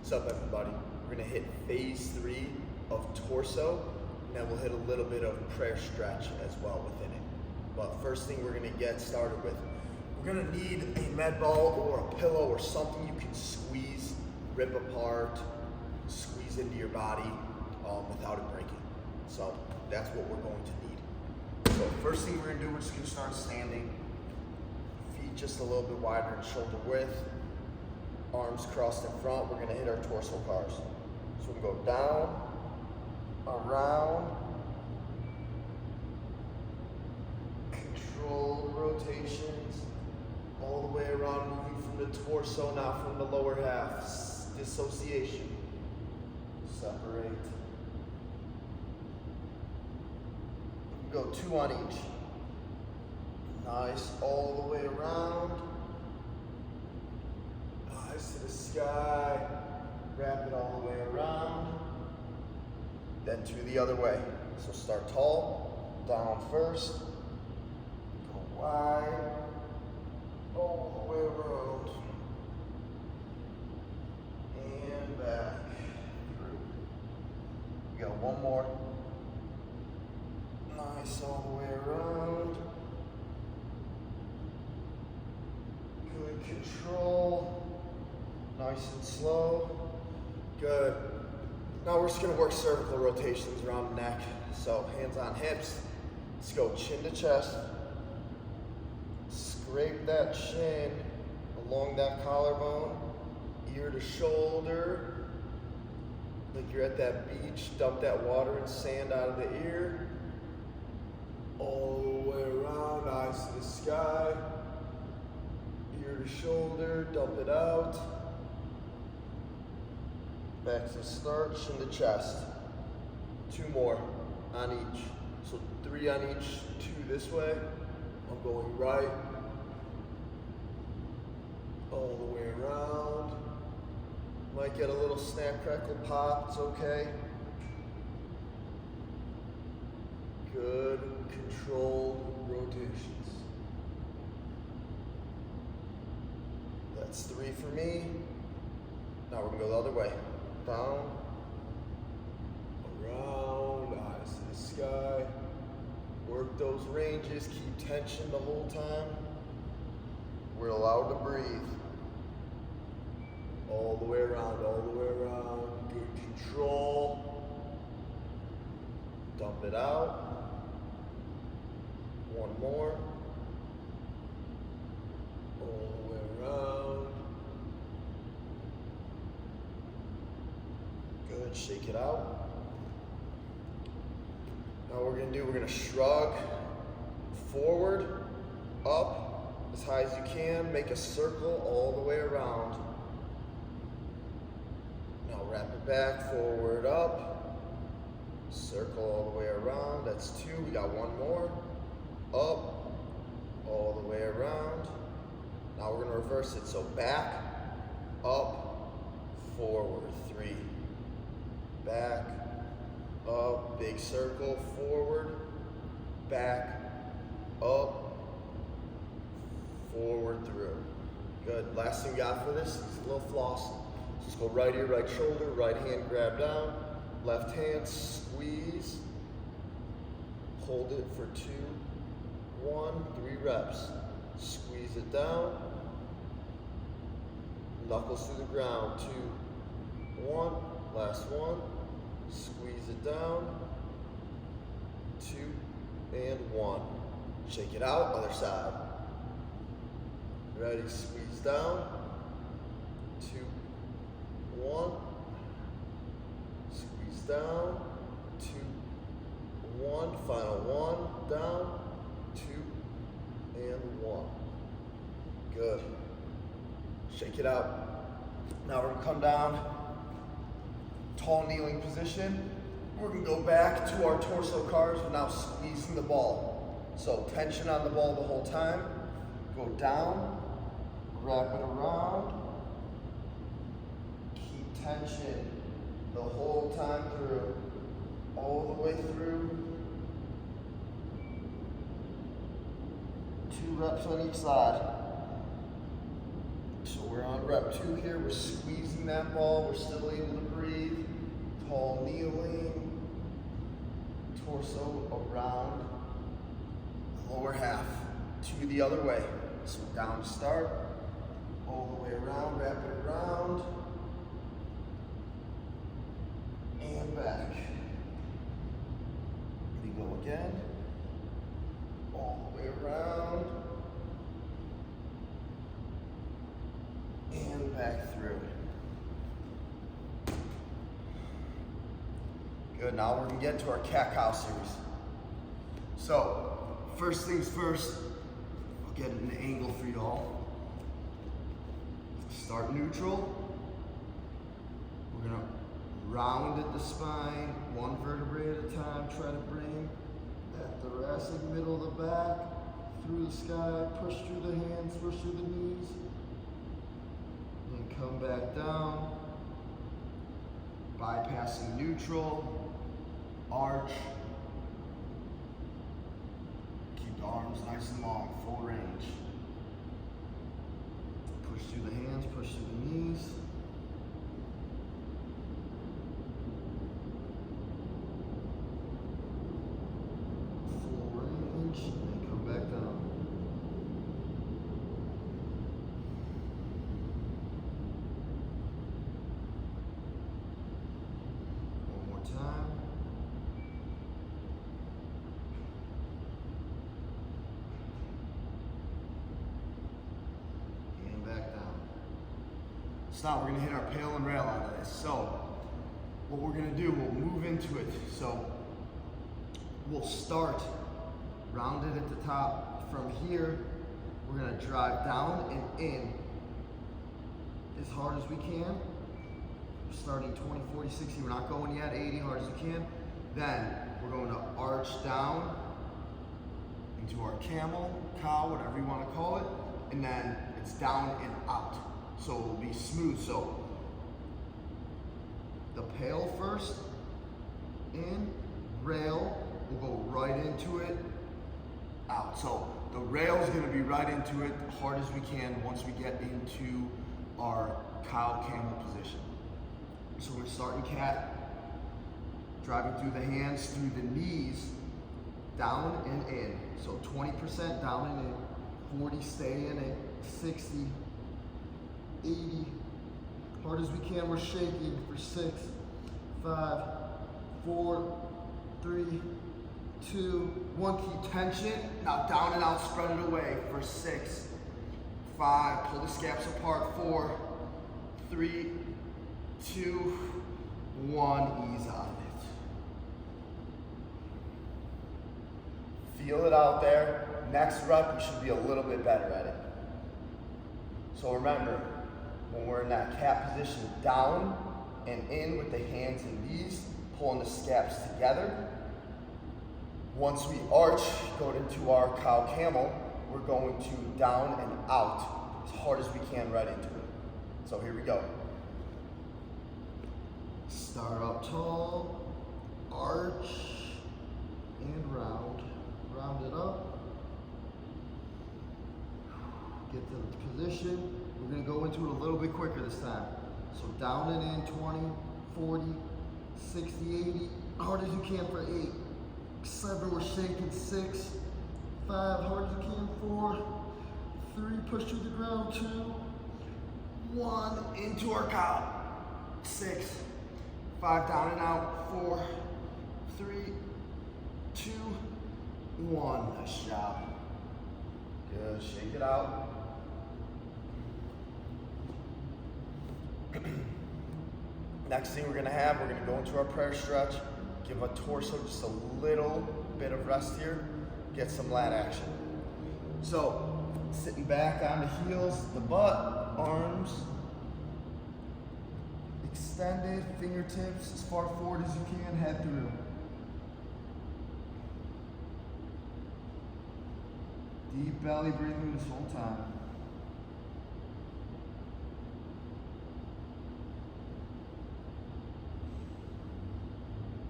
What's up, everybody? We're gonna hit phase 3 of torso, and then we'll hit a little bit of prayer stretch as well within it. But first thing we're gonna get started with, we're gonna need a med ball or a pillow or something you can squeeze, rip apart, squeeze into your body without it breaking. So that's what we're going to need. So first thing we're gonna do, we're just gonna start standing. Feet just a little bit wider than shoulder width. Arms crossed in front, we're gonna hit our torso cars. So we go down, around, controlled rotations, all the way around, moving from the torso, not from the lower half. Dissociation. Separate. Go 2 on each. Nice, all the way around. To the sky, wrap it all the way around, then 2 the other way. So start tall, down first, go wide, all the way around, and back through. We got one more. Nice, all the way around. Good control. Nice and slow. Good. Now we're just gonna work cervical rotations around the neck. So hands on hips. Let's go chin to chest. Scrape that chin along that collarbone, ear to shoulder. Like you're at that beach, dump that water and sand out of the ear. All the way around, eyes to the sky. Ear to shoulder, dump it out. Back to the start, chin to chest. 2 more on each. So 3 on each, 2 this way. I'm going right. All the way around. Might get a little snap, crackle, pop, it's okay. Good, controlled rotations. That's 3 for me. Now we're gonna go the other way. Down, around, eyes to the sky. Work those ranges, keep tension the whole time. We're allowed to breathe. All the way around, all the way around. Good control. Dump it out. 1 more. All the way around. Good, shake it out. Now what we're gonna do, we're gonna shrug forward, up, as high as you can, make a circle all the way around. Now wrap it back, forward, up, circle all the way around, that's 2, we got 1 more, up, all the way around. Now we're gonna reverse it, so back, up, forward, 3. Back, up, big circle, forward, back, up, forward, through. Good, last thing we got for this is a little floss. Just go right ear, right shoulder, right hand grab down, left hand squeeze, hold it for 2, 1, 3 reps. Squeeze it down, knuckles to the ground, 2, 1, last one. Squeeze it down, 2 and 1. Shake it out, other side. Ready, squeeze down, 2, 1. Squeeze down, 2, 1. Final 1, down, 2 and 1. Good. Shake it out. Now we're gonna come down. Tall kneeling position. We're gonna go back to our torso cars, but now squeezing the ball. So tension on the ball the whole time. Go down, wrap it around. Keep tension the whole time through, all the way through. 2 reps on each side. So we're on rep 2 here, we're squeezing that that ball, we're still able to breathe. Tall kneeling, torso around, lower half to the other way. So down to start, all the way around, wrap it around, and back. We go again, all the way around, and back through. Good, now we're gonna get to our cat-cow series. So, first things first, I'll get an angle for y'all. Start neutral. We're gonna round at the spine, one vertebrae at a time. Try to bring that thoracic middle of the back, through the sky, push through the hands, push through the knees. And come back down. Bypassing neutral, arch. Keep the arms nice and long, full range. Push through the hands, push through the knees. Full range, and come back down. One more time. Now we're gonna hit our pail and rail out of this. So what we're gonna do, we'll move into it. So we'll start rounded at the top. From here, we're gonna drive down and in as hard as we can. Starting 20, 40, 60, we're not going yet, 80, hard as you can. Then we're going to arch down into our camel, cow, whatever you wanna call it. And then it's down and out. So it'll be smooth. So the pail first, in, rail, we'll go right into it, out. So the rail is gonna be right into it, hard as we can once we get into our cow camel position. So we're starting cat, driving through the hands, through the knees, down and in. So 20% down and in, 40 stay in it, 60, 80, hard as we can, we're shaking for 6, 5, 4, 3, 2, 1, keep tension. Now down and out, spread it away for 6, 5, pull the scaps apart, 4, 3, 2, 1, ease out of it. Feel it out there. Next rep, you should be a little bit better at it. So remember, when we're in that cat position, down and in with the hands and knees, pulling the scaps together. Once we arch, go into our cow camel, we're going to down and out as hard as we can right into it. So here we go. Start up tall, arch, and round. Round it up. Get to the position. We're gonna go into it a little bit quicker this time. So down and in, 20, 40, 60, 80, hard as you can for 8, 7, we're shaking, 6, 5, hard as you can, 4, 3, push to the ground, 2, 1, into our cow, 6, 5, down and out, 4, 3, 2, 1, nice job. Good, shake it out. Next thing we're gonna go into our prayer stretch, give a torso just a little bit of rest here, get some lat action. So, sitting back on the heels, the butt, arms extended, fingertips as far forward as you can, head through. Deep belly breathing this whole time.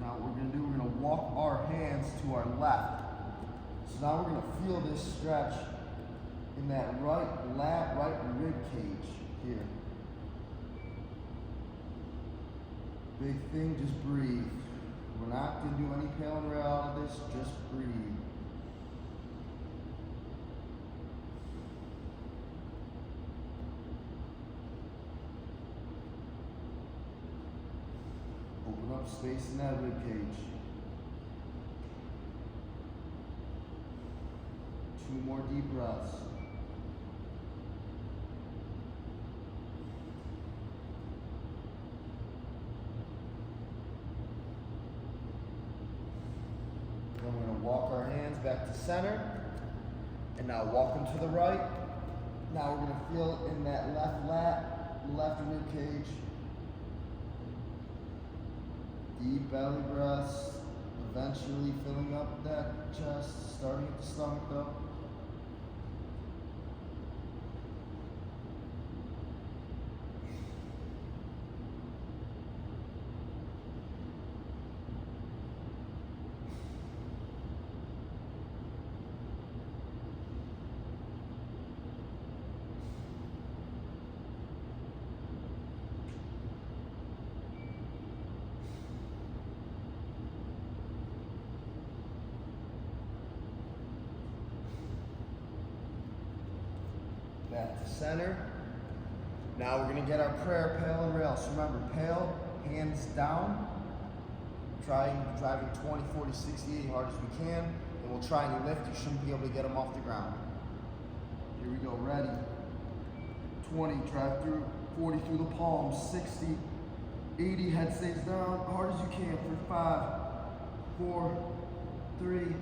Now what we're going to do, we're going to walk our hands to our left. So now we're going to feel this stretch in that right lat, right rib cage here. Big thing, just breathe. We're not going to do any pail and rail out of this, just breathe. Open up space in that rib cage. 2 more deep breaths. Then we're going to walk our hands back to center. And now walk them to the right. Now we're going to feel it in that left lat, left rib cage. Deep belly breaths, eventually filling up that chest, starting at the stomach though. Back to center. Now we're going to get our prayer pail and rail. So remember, pail, hands down, driving 20, 40, 60, 80 hard as we can, and we'll try and lift. You shouldn't be able to get them off the ground. Here we go, ready. 20, drive through, 40 through the palms, 60, 80, head stays down, hard as you can for 5, 4, 3,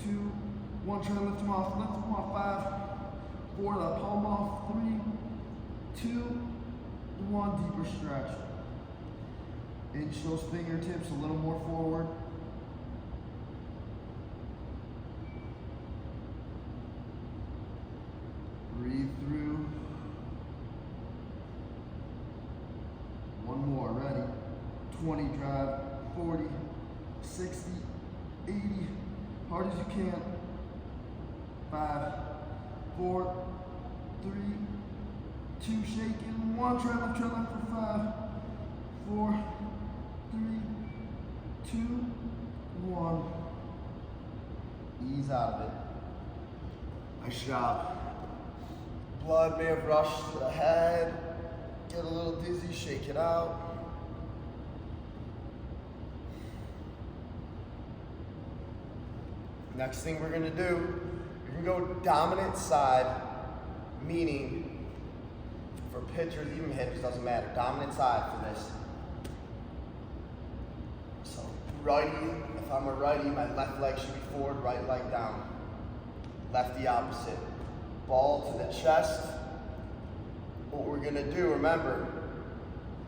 2, 1, try to lift them off, 5, 4, the palm off, 3, 2, 1, deeper stretch. Inch those fingertips a little more forward. Breathe through. One more, ready. 20, drive, 40, 60, 80, hard as you can. 5, 4, 3, 2, shaking, 1, try left for 5, 4, 3, 2, 1. Ease out of it. Nice job. Blood may have rushed to the head. Get a little dizzy, shake it out. Next thing we're gonna do, you're gonna go dominant side, meaning for pitchers, even hitters, doesn't matter. Dominant side for this. So righty, if I'm a righty, my left leg should be forward, right leg down. Lefty opposite. Ball to the chest. What we're gonna do, remember,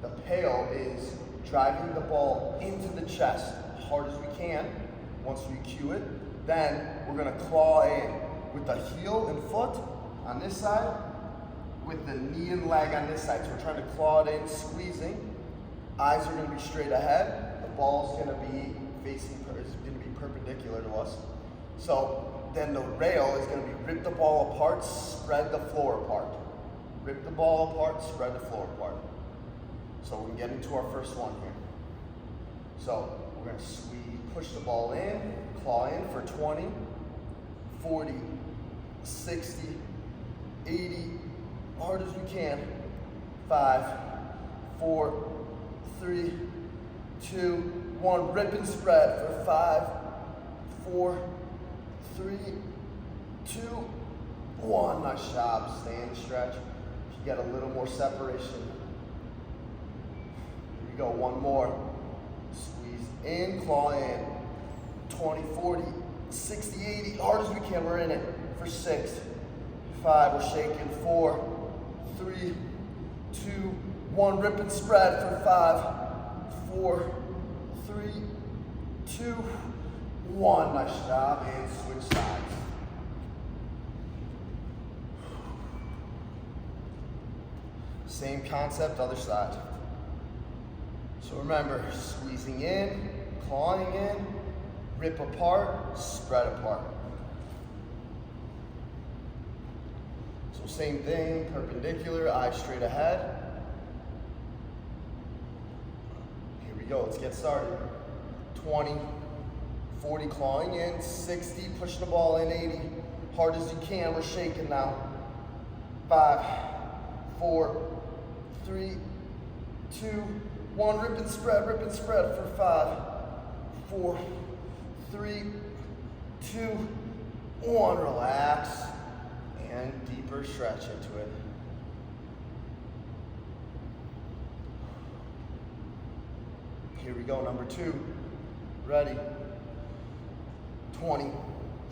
the pail is driving the ball into the chest as hard as we can. Once we cue it, then we're gonna claw in with the heel and foot on this side, with the knee and leg on this side. So we're trying to claw it in, squeezing. Eyes are gonna be straight ahead. The ball's gonna be perpendicular to us. So then the rail is gonna be rip the ball apart, spread the floor apart. Rip the ball apart, spread the floor apart. So we can get into our first one here. So we're gonna push the ball in, claw in for 20, 40, 60, 80, hard as we can. 5, 4, 3, 2, 1. Rip and spread for 5, 4, 3, 2, 1. Nice job. Stay in stretch. You get a little more separation. Here we go. One more. Squeeze in, claw in. 20, 40, 60, 80. Hard as we can. We're in it for 6, 5. We're shaking. 4, 3, 2, 1. Rip and spread for 5, 4, 3, 2, 1. Nice job. And switch sides. Same concept, other side. So remember, squeezing in, clawing in, rip apart, spread apart. So same thing, perpendicular, eyes straight ahead. go, let's get started. 20, 40, clawing in, 60, pushing the ball in, 80. Hard as you can, we're shaking now. 5, 4, 3, 2, 1, rip and spread for 5, 4, 3, 2, 1, relax, and deeper stretch into it. Here we go, number 2, ready, 20,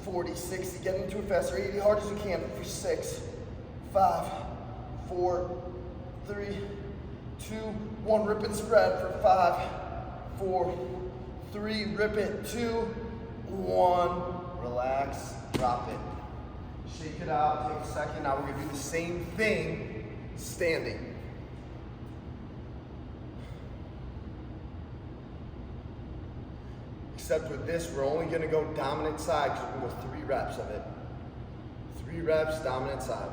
40, 60, get into it faster, 80, hard as you can for 6, 5, 4, 3, 2, 1, rip and spread for 5, 4, 3, rip it, 2, 1, relax, drop it. Shake it out, take a second. Now we're gonna do the same thing, standing. Except with this, we're only gonna go dominant side because we're gonna go 3 reps of it. 3 reps, dominant side.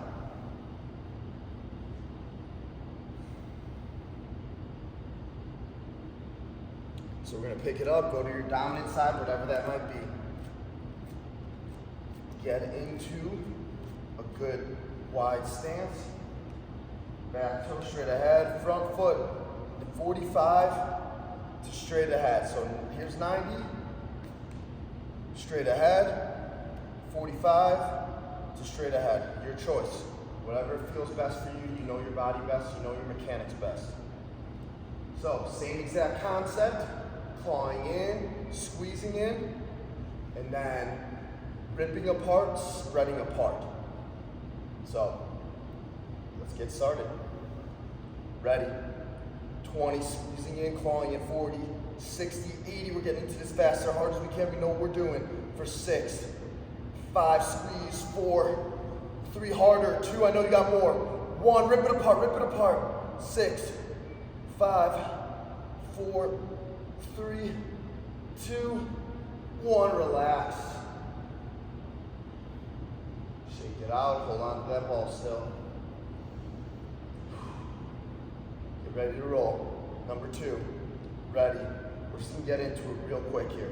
So we're gonna pick it up, go to your dominant side, whatever that might be. Get into a good wide stance. Back toe straight ahead, front foot 45 to straight ahead. So here's 90, straight ahead, 45 to straight ahead. Your choice. Whatever feels best for you, you know your body best, you know your mechanics best. So same exact concept, clawing in, squeezing in, and then ripping apart, spreading apart. So let's get started. Ready, 20, squeezing in, clawing in, 40, 60, 80, we're getting into this faster, hard as we can, we know what we're doing. For 6, 5, squeeze, 4, 3, harder, 2, I know you got more. 1, rip it apart, 6, 5, 4, 3, 2, 1, relax. Shake it out, hold on to that ball still. Get ready to roll. Number 2, ready. We're just gonna get into it real quick here.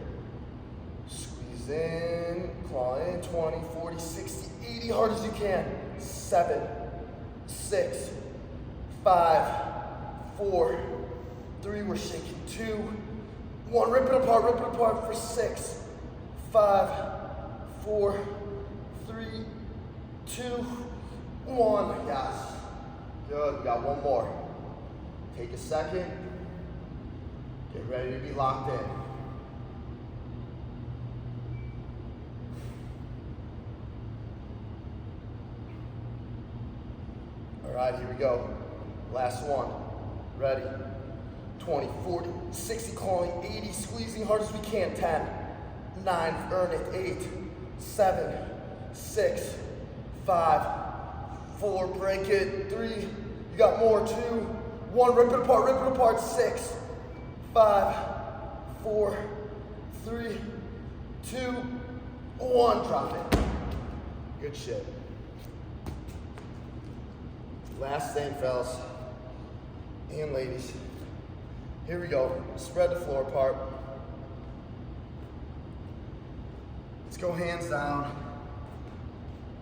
Squeeze in, claw in, 20, 40, 60, 80, hard as you can. 7, 6, 5, 4, 3, we're shaking, 2, 1, rip it apart for 6, 5, 4, 3, 2, 1, yes. Good, we got one more. Take a second, get ready to be locked in. All right, here we go. Last one, ready. 20, 40, 60, clawing, 80, squeezing hard as we can, 10, 9, earn it, 8, 7, 6, 5, 4, break it, 3, you got more, 2, 1, rip it apart, 6, 5, 4, 3, 2, 1, drop it. Good shit. Last thing, fellas and ladies. Here we go, spread the floor apart. Let's go hands down.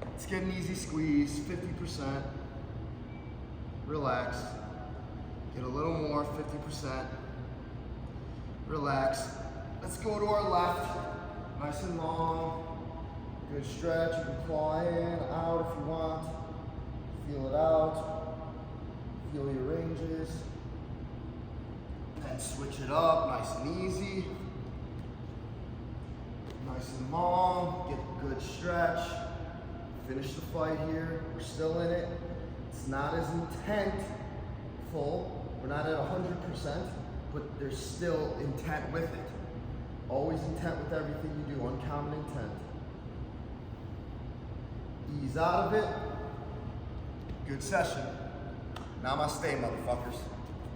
Let's get an easy squeeze, 50%. Relax. Get a little more, 50%. Relax. Let's go to our left, nice and long. Good stretch, you can claw in, out if you want. Feel it out. Feel your ranges. Then switch it up, nice and easy. Nice and long, get a good stretch. Finish the fight here, we're still in it. It's not as intentful, we're not at 100%, but there's still intent with it. Always intent with everything you do, uncommon intent. Ease out of it. Good session. Namaste, motherfuckers.